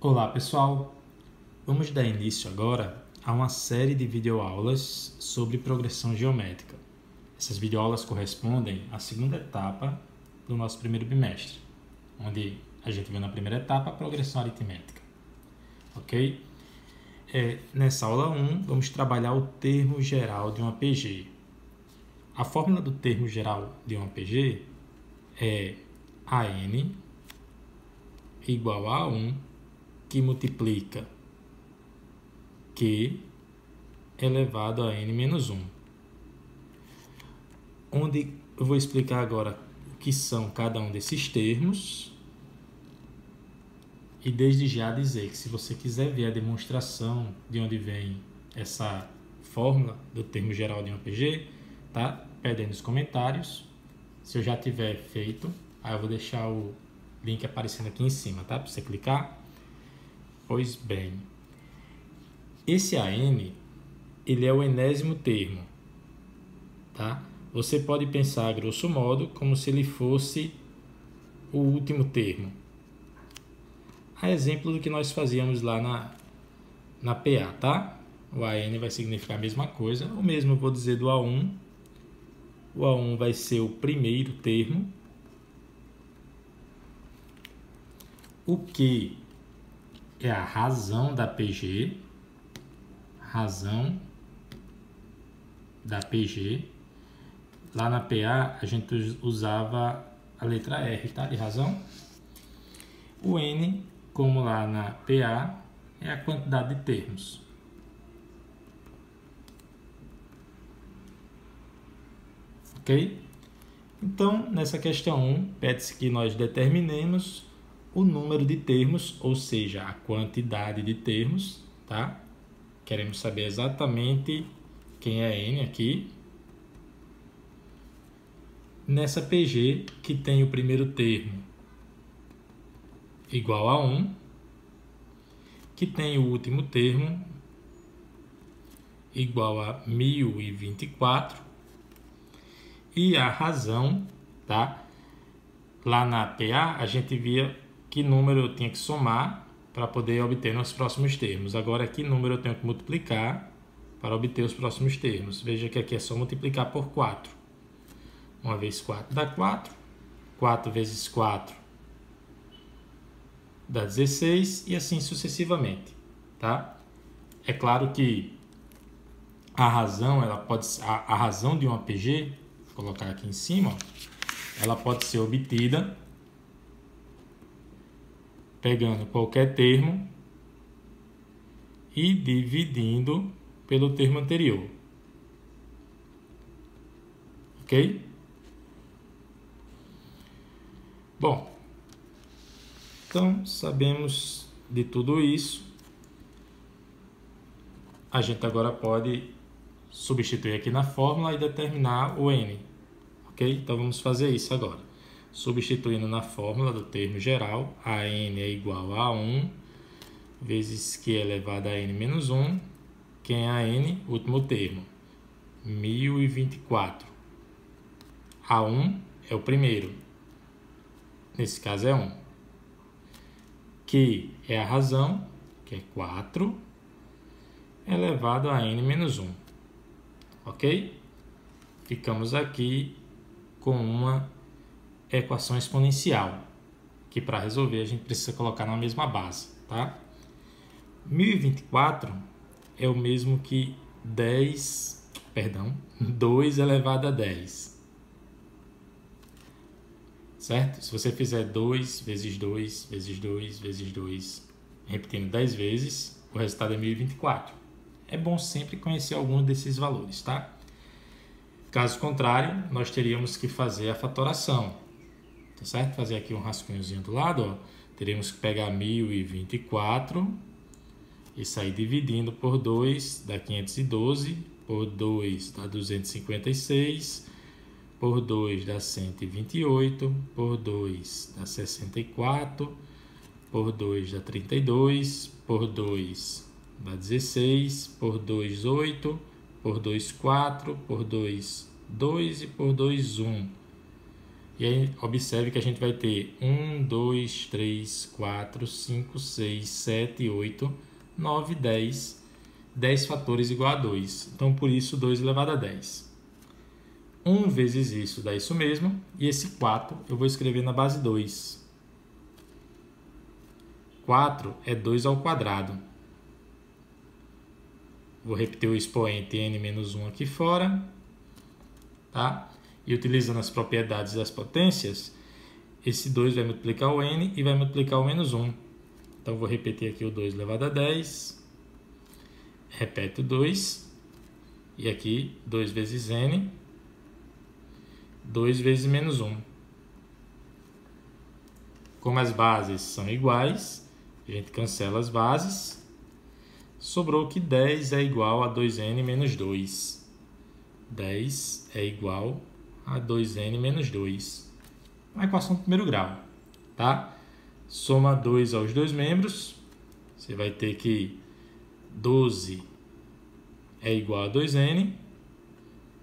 Olá pessoal, vamos dar início agora a uma série de videoaulas sobre progressão geométrica. Essas videoaulas correspondem à segunda etapa do nosso primeiro bimestre, onde a gente viu na primeira etapa a progressão aritmética, ok? Nessa aula 1, vamos trabalhar o termo geral de uma PG. A fórmula do termo geral de uma PG é AN igual a 1 que multiplica Q elevado a n menos 1. Onde eu vou explicar agora o que são cada um desses termos e desde já dizer que se você quiser ver a demonstração de onde vem essa fórmula do termo geral de uma PG, tá? Pede aí nos comentários. Se eu já tiver feito, aí eu vou deixar o link aparecendo aqui em cima, tá? Para você clicar. Pois bem, esse AN, ele é o enésimo termo, tá? Você pode pensar, grosso modo, como se ele fosse o último termo. A exemplo do que nós fazíamos lá na PA, tá? O AN vai significar a mesma coisa. O mesmo eu vou dizer do A1. O A1 vai ser o primeiro termo. O Q é a razão da PG. Razão da PG. Lá na PA a gente usava a letra R, tá? De razão. O N, como lá na PA, é a quantidade de termos. Ok? Então, nessa questão 1, pede-se que nós determinemos o número de termos, ou seja, a quantidade de termos, tá? Queremos saber exatamente quem é N aqui. Nessa PG, que tem o primeiro termo igual a 1, que tem o último termo igual a 1024, e a razão, tá? Lá na PA, a gente via que número eu tinha que somar para poder obter nos próximos termos. Agora, que número eu tenho que multiplicar para obter os próximos termos. Veja que aqui é só multiplicar por 4. 1 vezes 4 dá 4. 4 vezes 4 dá 16 e assim sucessivamente, tá? É claro que a razão, ela pode a razão de uma PG, vou colocar aqui em cima, ela pode ser obtida pegando qualquer termo e dividindo pelo termo anterior. Ok? Bom, então sabemos de tudo isso. A gente agora pode substituir aqui na fórmula e determinar o N. Ok? Então vamos fazer isso agora. Substituindo na fórmula do termo geral, a n é igual a 1 vezes Q elevado a n menos 1. Quem é a n? Último termo, 1024. A1 é o primeiro, nesse caso é 1. Q é a razão, que é 4, elevado a n menos 1. Ok? Ficamos aqui com uma equação exponencial, que para resolver a gente precisa colocar na mesma base, tá? 1024 é o mesmo que 2 elevado a 10. Certo? Se você fizer 2 vezes 2 vezes 2 vezes 2, repetindo 10 vezes, o resultado é 1024. É bom sempre conhecer alguns desses valores, tá? Caso contrário, nós teríamos que fazer a fatoração. Tá certo? Fazer aqui um rascunhozinho do lado, ó. Teríamos que pegar 1024 e sair dividindo por 2, dá 512, por 2 dá 256, por 2 dá 128, por 2 dá 64, por 2 dá 32, por 2 dá 16, por 2, 8, por 2, 4, por 2, 2 e por 2, 1. E aí, observe que a gente vai ter 1, 2, 3, 4, 5, 6, 7, 8, 9, 10. 10 fatores igual a 2. Então, por isso, 2 elevado a 10. 1 vezes isso dá isso mesmo. E esse 4 eu vou escrever na base 2. 4 é 2 ao quadrado. Vou repetir o expoente n-1 aqui fora. Tá? E utilizando as propriedades das potências, esse 2 vai multiplicar o n e vai multiplicar o menos 1. Então, vou repetir aqui o 2 elevado a 10. Repete o 2. E aqui, 2 vezes n. 2 vezes menos 1. Como as bases são iguais, a gente cancela as bases. Sobrou que 10 é igual a 2n menos 2. 10 é igual a 2n menos 2. Uma equação do primeiro grau. Tá? Soma 2 aos dois membros. Você vai ter que 12 é igual a 2n.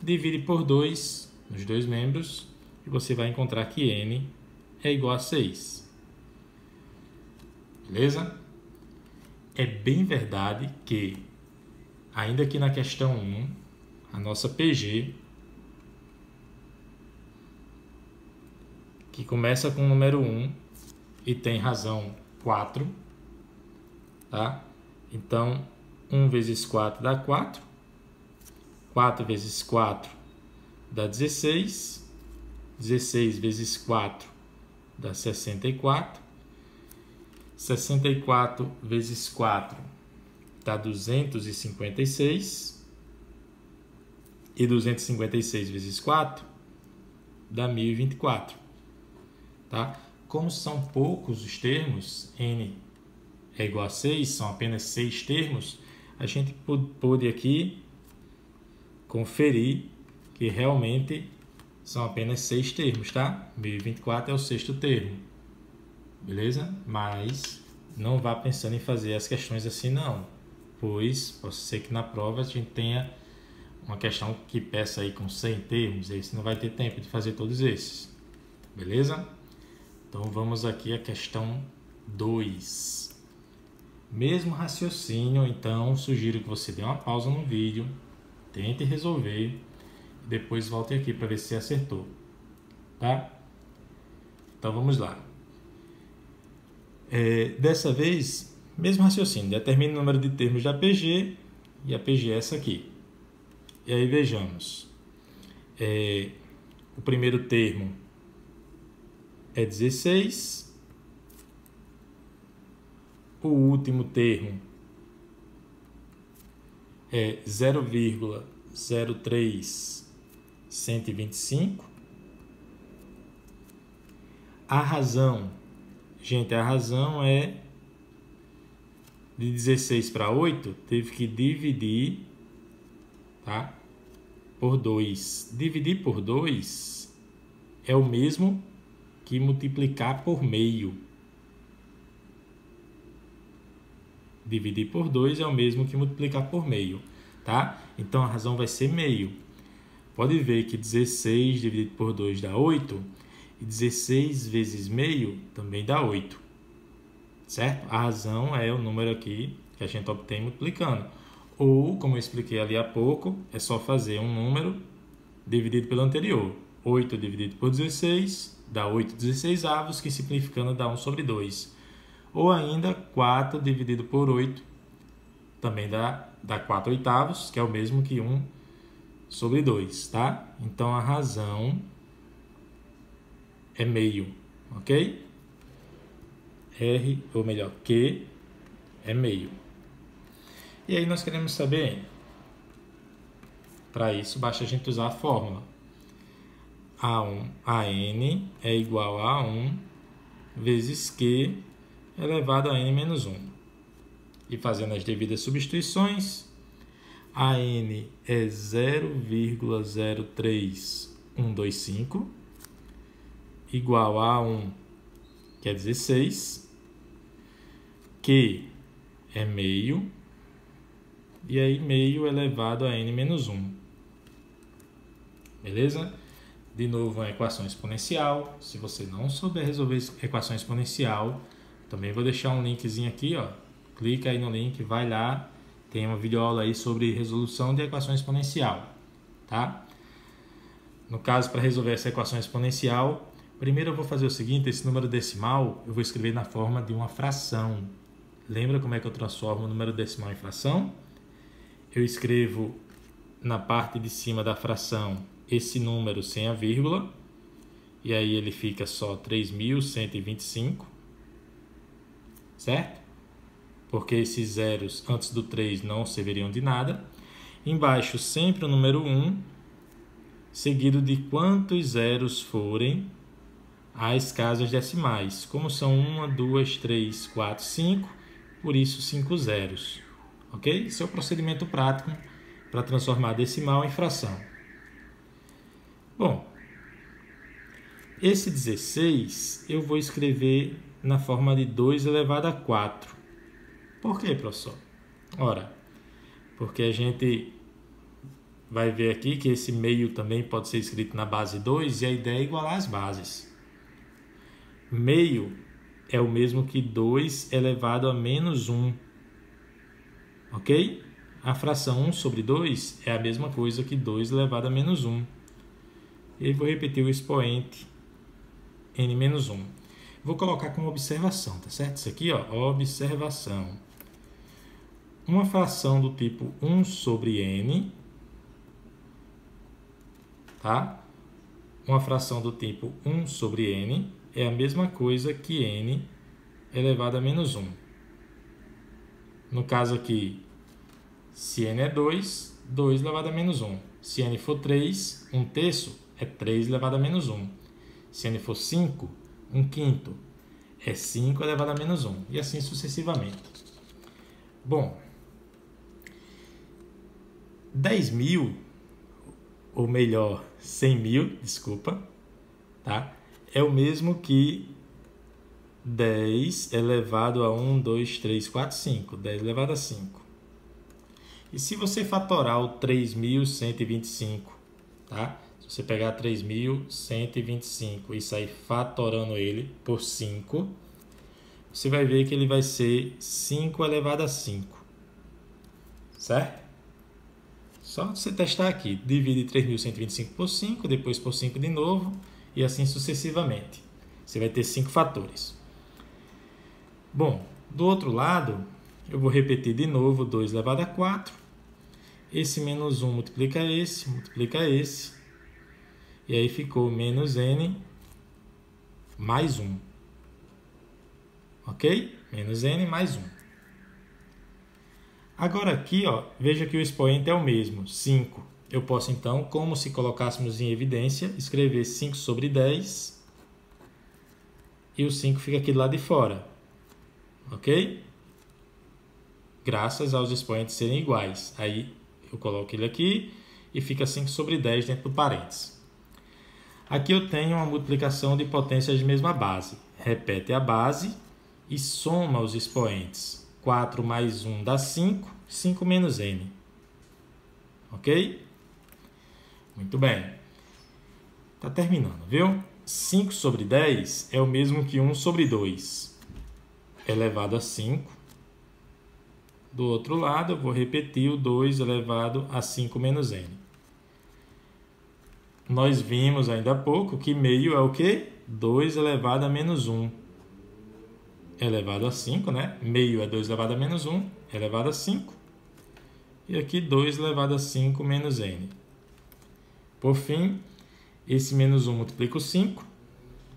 Divide por 2 nos dois membros. E você vai encontrar que n é igual a 6. Beleza? É bem verdade que, ainda que na questão 1, a nossa PG, que começa com o número 1 e tem razão 4, tá? Então, 1 vezes 4 dá 4. 4 vezes 4 dá 16. 16 vezes 4 dá 64. 64 vezes 4 dá 256. E 256 vezes 4 dá 1024. Tá? Como são poucos os termos, n é igual a 6, são apenas 6 termos, a gente pôde aqui conferir que realmente são apenas 6 termos, tá? 1024 é o sexto termo. Beleza? Mas não vá pensando em fazer as questões assim não, pois pode ser que na prova a gente tenha uma questão que peça aí com 100 termos, e aí você não vai ter tempo de fazer todos esses. Beleza? Então vamos aqui à questão 2. Mesmo raciocínio, então sugiro que você dê uma pausa no vídeo, tente resolver e depois volte aqui para ver se acertou. Tá? Então vamos lá. Dessa vez, mesmo raciocínio, determine o número de termos da PG, e a PG é essa aqui. E aí vejamos, o primeiro termo é 16, o último termo é 0,03125, a razão, gente, a razão é de 16 para 8, teve que dividir, tá? Por 2. Dividir por 2 é o mesmo que multiplicar por meio. Dividir por 2 é o mesmo que multiplicar por meio, tá? Então a razão vai ser meio. Pode ver que 16 dividido por 2 dá 8 e 16 vezes meio também dá 8. Certo? A razão é o número aqui que a gente obtém multiplicando. Ou, como eu expliquei ali há pouco, é só fazer um número dividido pelo anterior. 8 dividido por 16 dá 8 16avos, que simplificando dá 1 sobre 2. Ou ainda 4 dividido por 8 também dá 4 oitavos, que é o mesmo que 1 sobre 2. Tá? Então a razão é meio. Ok? R, ou melhor, Q é meio. E aí nós queremos saber N. Para isso, basta a gente usar a fórmula. AN é igual a 1 vezes Q elevado a N menos 1. E fazendo as devidas substituições, AN é 0,03125 igual a 1, que é 16. Q é meio. E aí, meio elevado a N menos 1. Beleza? de novo uma equação exponencial. Se você não souber resolver equação exponencial, também vou deixar um linkzinho aqui, ó. Clica aí no link, vai lá, tem uma videoaula aí sobre resolução de equação exponencial, tá? No caso, para resolver essa equação exponencial, primeiro eu vou fazer o seguinte: esse número decimal eu vou escrever na forma de uma fração. Lembra como é que eu transformo o número decimal em fração? Eu escrevo na parte de cima da fração esse número sem a vírgula, e aí ele fica só 3.125, certo? Porque esses zeros antes do 3 não serviriam de nada. Embaixo sempre o número 1, seguido de quantos zeros forem as casas decimais. Como são 1, 2, 3, 4, 5, por isso 5 zeros. Ok? Esse é o procedimento prático para transformar decimal em fração. Bom, esse 16 eu vou escrever na forma de 2 elevado a 4. Por quê, professor? Ora, porque a gente vai ver aqui que esse meio também pode ser escrito na base 2 e a ideia é igualar as bases. Meio é o mesmo que 2 elevado a menos 1. Ok? A fração 1 sobre 2 é a mesma coisa que 2 elevado a menos 1. E vou repetir o expoente n menos 1. Vou colocar como observação, tá certo? Isso aqui, ó, observação. Uma fração do tipo 1 sobre n, tá? Uma fração do tipo 1 sobre n é a mesma coisa que n elevado a menos 1. No caso aqui, se n é 2, 2 elevado a menos 1. Se n for 3, 1/3 é 3 elevado a menos 1. Se n for 5, 1/5 é 5 elevado a menos 1. E assim sucessivamente. Bom, 10.000, ou melhor, 100.000, desculpa, tá? É o mesmo que 10 elevado a 1, 2, 3, 4, 5. 10 elevado a 5. E se você fatorar o 3.125, tá? Se você pegar 3.125 e sair fatorando ele por 5, você vai ver que ele vai ser 5 elevado a 5. Certo? Só você testar aqui. Divide 3.125 por 5, depois por 5 de novo, e assim sucessivamente. Você vai ter 5 fatores. Bom, do outro lado, eu vou repetir de novo 2 elevado a 4. Esse menos 1 multiplica esse. E aí ficou menos n mais 1. Ok? Menos n mais 1. Agora aqui, ó, veja que o expoente é o mesmo, 5. Eu posso então, como se colocássemos em evidência, escrever 5 sobre 10. E o 5 fica aqui do lado de fora. Ok? Graças aos expoentes serem iguais. Aí eu coloco ele aqui e fica 5 sobre 10 dentro do parênteses. Aqui eu tenho uma multiplicação de potências de mesma base. Repete a base e soma os expoentes. 4 mais 1 dá 5, 5 menos n. Ok? Muito bem. Está terminando, viu? 5 sobre 10 é o mesmo que 1 sobre 2, elevado a 5. Do outro lado, eu vou repetir o 2 elevado a 5 menos n. Nós vimos ainda há pouco que meio é o quê? 2 elevado a menos 1. Elevado a 5, né? Meio é 2 elevado a menos 1, elevado a 5. E aqui 2 elevado a 5 menos n. Por fim, esse menos 1 multiplica o 5,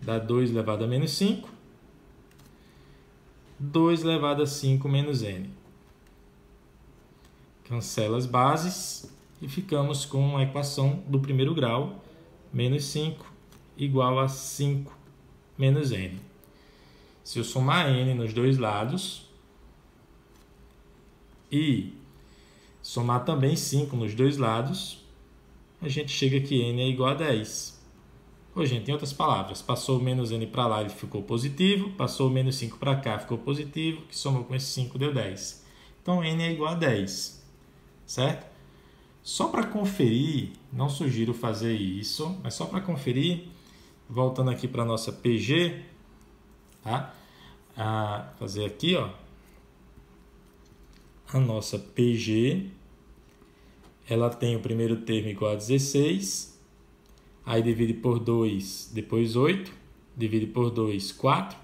dá 2 elevado a menos 5. 2 elevado a 5 menos n. Cancela as bases e ficamos com a equação do primeiro grau, menos 5 igual a 5 menos n. Se eu somar n nos dois lados e somar também 5 nos dois lados, a gente chega que n é igual a 10. Ô, gente, em outras palavras, passou o menos n para lá, ele ficou positivo, passou o menos 5 para cá, ficou positivo, que somou com esse 5 deu 10. Então, n é igual a 10, certo? Só para conferir, não sugiro fazer isso, mas só para conferir, voltando aqui para a nossa PG, tá? Fazer aqui, ó, a nossa PG, ela tem o primeiro termo igual a 16, aí divide por 2, depois 8, divide por 2, 4,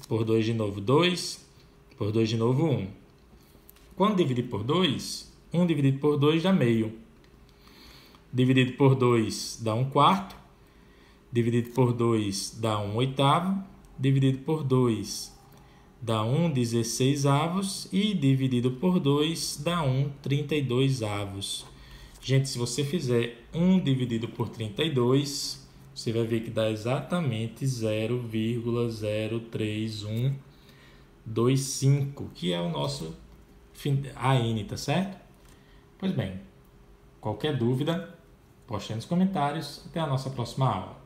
por 2 de novo 2, por 2 de novo 1. Quando dividir por 2, 1 dividido por 2 dá meio. Dividido por 2 dá 1/4. Dividido por 2 dá 1/8. Dividido por 2 dá 1/16. E dividido por 2 dá 1/32. Gente, se você fizer 1 dividido por 32, você vai ver que dá exatamente 0,03125, que é o nosso AN, tá certo? Pois bem, qualquer dúvida, poste aí nos comentários. Até a nossa próxima aula.